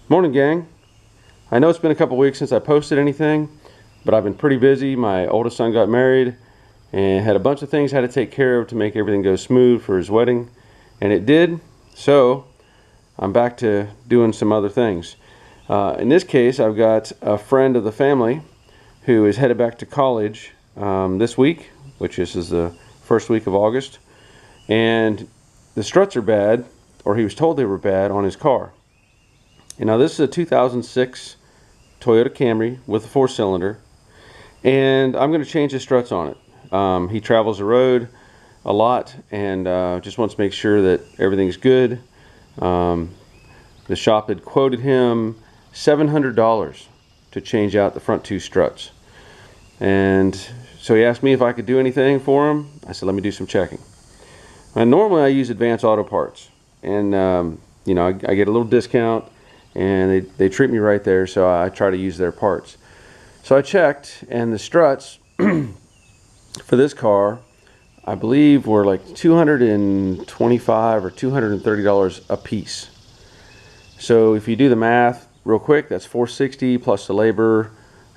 Morning, gang. I know it's been a couple weeks since I posted anything, but I've been pretty busy. My oldest son got married and had a bunch of things I had to take care of to make everything go smooth for his wedding, and it did. So I'm back to doing some other things. In this case, I've got a friend of the family who is headed back to college this week, which is the first week of August, and the struts are bad, or he was told they were bad, on his car. And now this is a 2006 Toyota Camry with a 4-cylinder, and I'm going to change the struts on it. He travels the road a lot and just wants to make sure that everything's good. The shop had quoted him $700 to change out the front 2 struts, and so he asked me if I could do anything for him. I said, let me do some checking. And normally I use Advanced Auto Parts, and you know, I get a little discount, and they treat me right there, so I try to use their parts. So I checked, and the struts for this car, I believe, were like $225 or $230 a piece. So if you do the math real quick, that's $460 plus the labor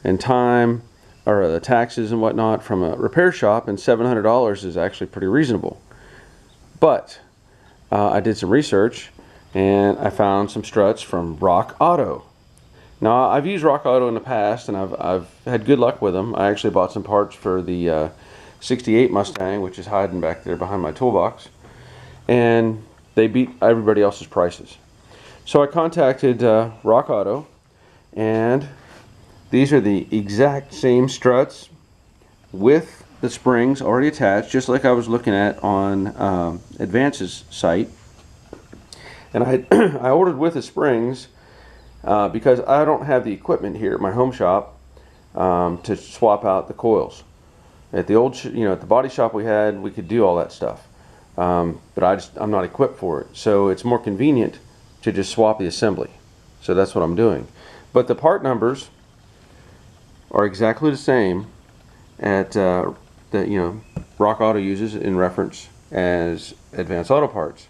and time, or the taxes and whatnot from a repair shop, and $700 is actually pretty reasonable. But I did some research, and I found some struts from Rock Auto. Now, I've used Rock Auto in the past, and I've had good luck with them. I actually bought some parts for the 68 Mustang, which is hiding back there behind my toolbox, and they beat everybody else's prices. So I contacted Rock Auto, and these are the exact same struts with the springs already attached, just like I was looking at on Advance's site. And I ordered with the springs because I don't have the equipment here at my home shop to swap out the coils. At the old, at the body shop we had, we could do all that stuff, but I'm not equipped for it. So it's more convenient to just swap the assembly. So that's what I'm doing. But the part numbers are exactly the same at that Rock Auto uses in reference as Advanced Auto Parts.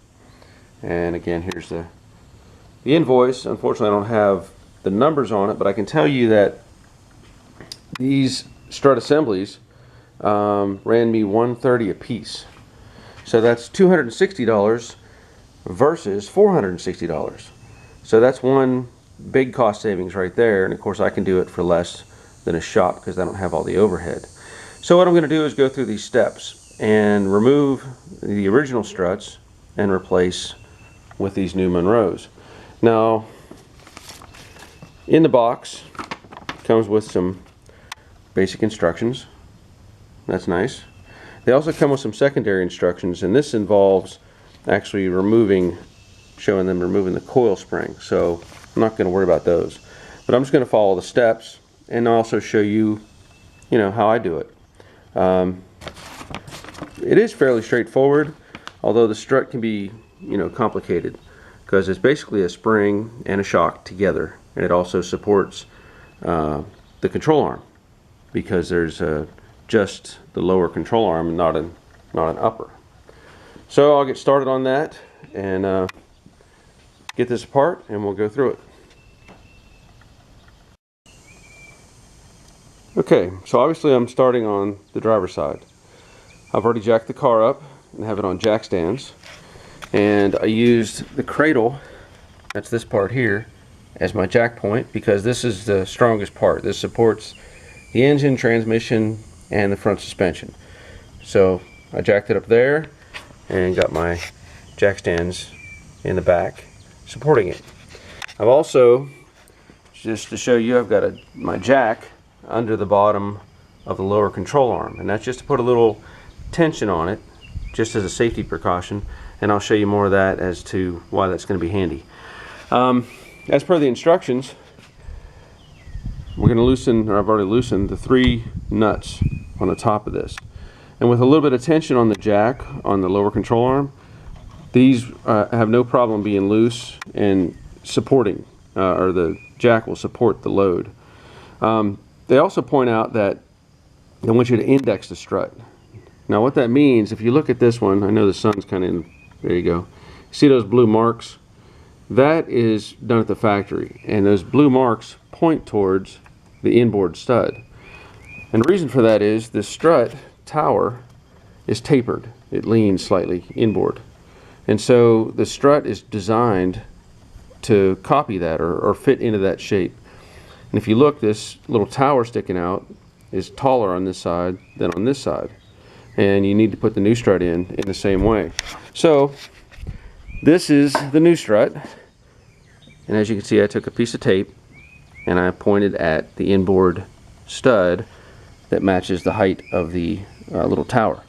And again, here's the invoice. Unfortunately, I don't have the numbers on it, but I can tell you that these strut assemblies ran me $130 a piece. So that's $260 versus $460. So that's one big cost savings right there. And of course, I can do it for less than a shop because I don't have all the overhead. So what I'm going to do is go through these steps and remove the original struts and replace with these new Monroes. Now, in the box comes with some basic instructions. That's nice. They also come with some secondary instructions, and this involves actually showing them removing the coil spring. So I'm not going to worry about those, but I'm just going to follow the steps and also show you, how I do it. It is fairly straightforward, although the strut can be complicated because it's basically a spring and a shock together, and it also supports the control arm because there's just the lower control arm and not an upper. So I'll get started on that and get this apart, and we'll go through it. Okay, so obviously I'm starting on the driver's side. I've already jacked the car up and have it on jack stands, and I used the cradle, that's this part here, as my jack point because this is the strongest part. This supports the engine, transmission, and the front suspension. So I jacked it up there and got my jack stands in the back supporting it. I've also, just to show you, I've got my jack under the bottom of the lower control arm, and that's just to put a little tension on it, just as a safety precaution, and I'll show you more of that as to why that's going to be handy. As per the instructions, we're going to loosen, or I've already loosened, the 3 nuts on the top of this, and with a little bit of tension on the jack on the lower control arm, these have no problem being loose and supporting, or the jack will support the load. They also point out that they want you to index the strut. Now what that means, if you look at this one, I know the sun's kind of in, there you go. See those blue marks? that is done at the factory, and those blue marks point towards the inboard stud. And the reason for that is the strut tower is tapered. It leans slightly inboard. And so the strut is designed to copy that or fit into that shape. And if you look, this little tower sticking out is taller on this side than on this side. And you need to put the new strut in the same way. So this is the new strut. And as you can see, I took a piece of tape and I pointed at the inboard stud that matches the height of the little tower.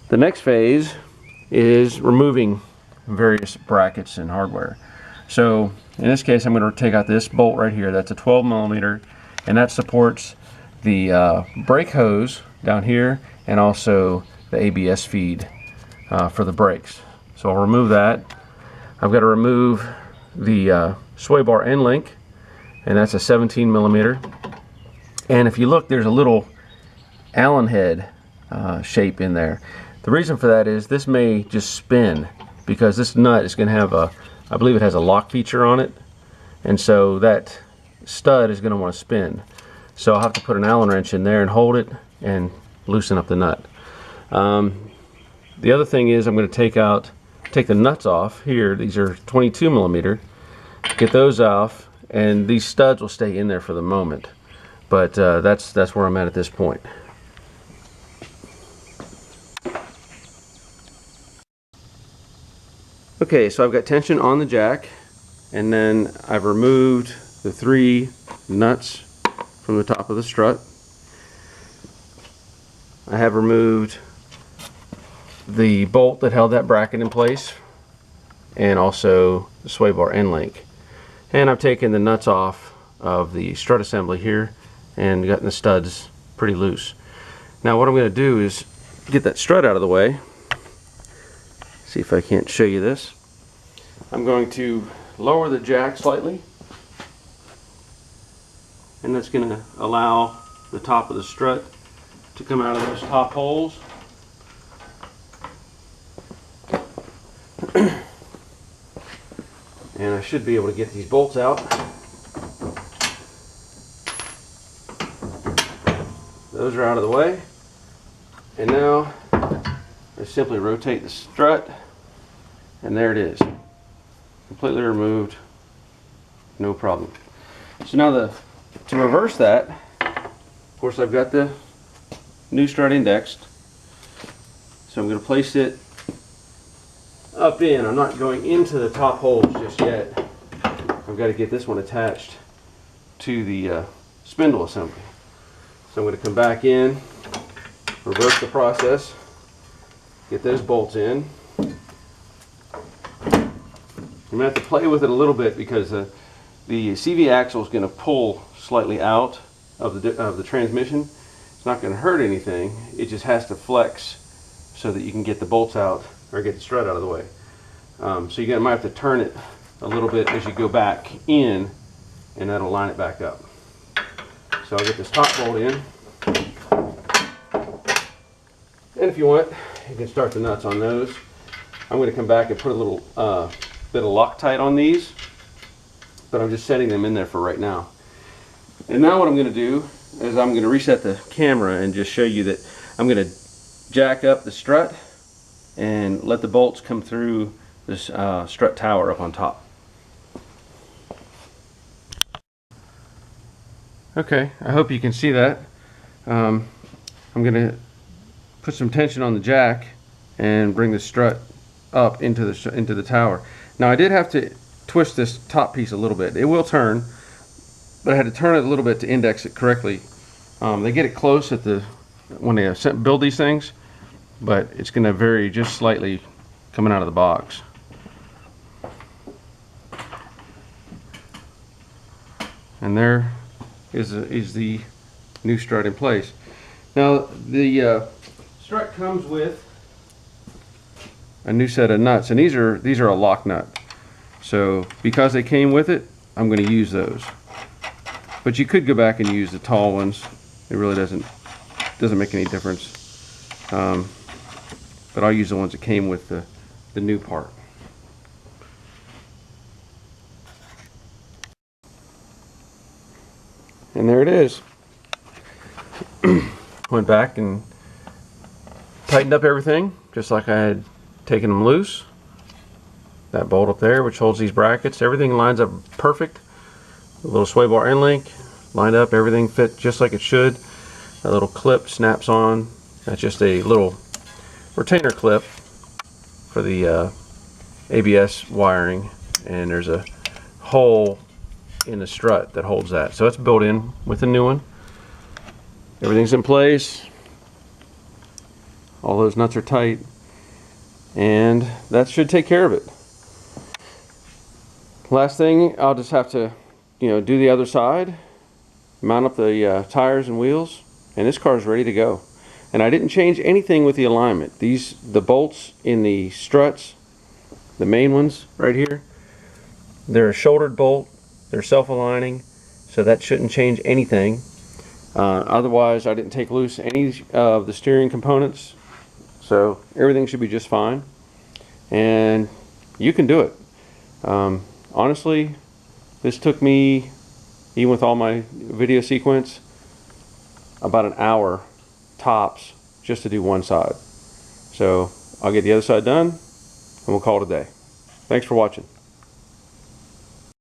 The next phase is removing various brackets and hardware. So in this case, I'm going to take out this bolt right here. That's a 12 millimeter, and that supports the brake hose down here and also the ABS feed for the brakes. So I'll remove that. I've got to remove the sway bar end link, and that's a 17 millimeter. And if you look, there's a little Allen head shape in there. The reason for that is this may just spin because this nut is going to have I believe it has a lock feature on it, and so that stud is going to want to spin. So I'll have to put an Allen wrench in there and hold it and loosen up the nut. The other thing is I'm going to take the nuts off here. These are 22 millimeter. Get those off, and these studs will stay in there for the moment. But that's where I'm at this point. Okay, so I've got tension on the jack, and then I've removed the 3 nuts from the top of the strut. I have removed the bolt that held that bracket in place, and also the sway bar end link. And I've taken the nuts off of the strut assembly here and gotten the studs pretty loose. Now what I'm going to do is get that strut out of the way. See if I can't show you this. I'm going to lower the jack slightly, and that's going to allow the top of the strut to come out of those top holes. And I should be able to get these bolts out. Those are out of the way. And now I simply rotate the strut, and there it is. Completely removed, no problem. So now to reverse that, of course I've got the new strut indexed. So I'm going to place it up in. I'm not going into the top holes just yet. I've got to get this one attached to the spindle assembly. So I'm going to come back in, reverse the process, get those bolts in. I'm going to have to play with it a little bit because the CV axle is going to pull slightly out of the transmission. It's not going to hurt anything. It just has to flex so that you can get the bolts out or get the strut out of the way. So you might have to turn it a little bit as you go back in, and that'll line it back up. So I'll get this top bolt in. And if you want, you can start the nuts on those. I'm going to come back and put a little bit of Loctite on these, but I'm just setting them in there for right now. And now what I'm going to do is I'm going to reset the camera and just show you that I'm going to jack up the strut and let the bolts come through this strut tower up on top. Okay, I hope you can see that. I'm going to put some tension on the jack and bring the strut up into the tower. Now I did have to twist this top piece a little bit. It will turn, but I had to turn it a little bit to index it correctly. They get it close when they build these things, but it's going to vary just slightly coming out of the box. And there is the new strut in place. Now the strut comes with a new set of nuts, and these are a lock nut. So because they came with it, I'm going to use those. But you could go back and use the tall ones. It really doesn't make any difference. But I'll use the ones that came with the new part. there it is. Went back and tightened up everything just like I had taken them loose. That bolt up there, which holds these brackets, everything lines up perfect. The little sway bar end link lined up, everything fit just like it should. That little clip snaps on. That's just a little retainer clip for the ABS wiring, and there's a hole in the strut that holds that. So it's built in with the new one. Everything's in place. All those nuts are tight, and that should take care of it. Last thing, I'll just have to, do the other side, mount up the tires and wheels, and this car is ready to go. And I didn't change anything with the alignment. The bolts in the struts, the main ones right here, they're a shouldered bolt. They're self-aligning, so that shouldn't change anything. Otherwise, I didn't take loose any of the steering components, so everything should be just fine. And you can do it. Honestly, this took me, even with all my video sequence, about an hour tops just to do one side. So I'll get the other side done and we'll call it a day. Thanks for watching.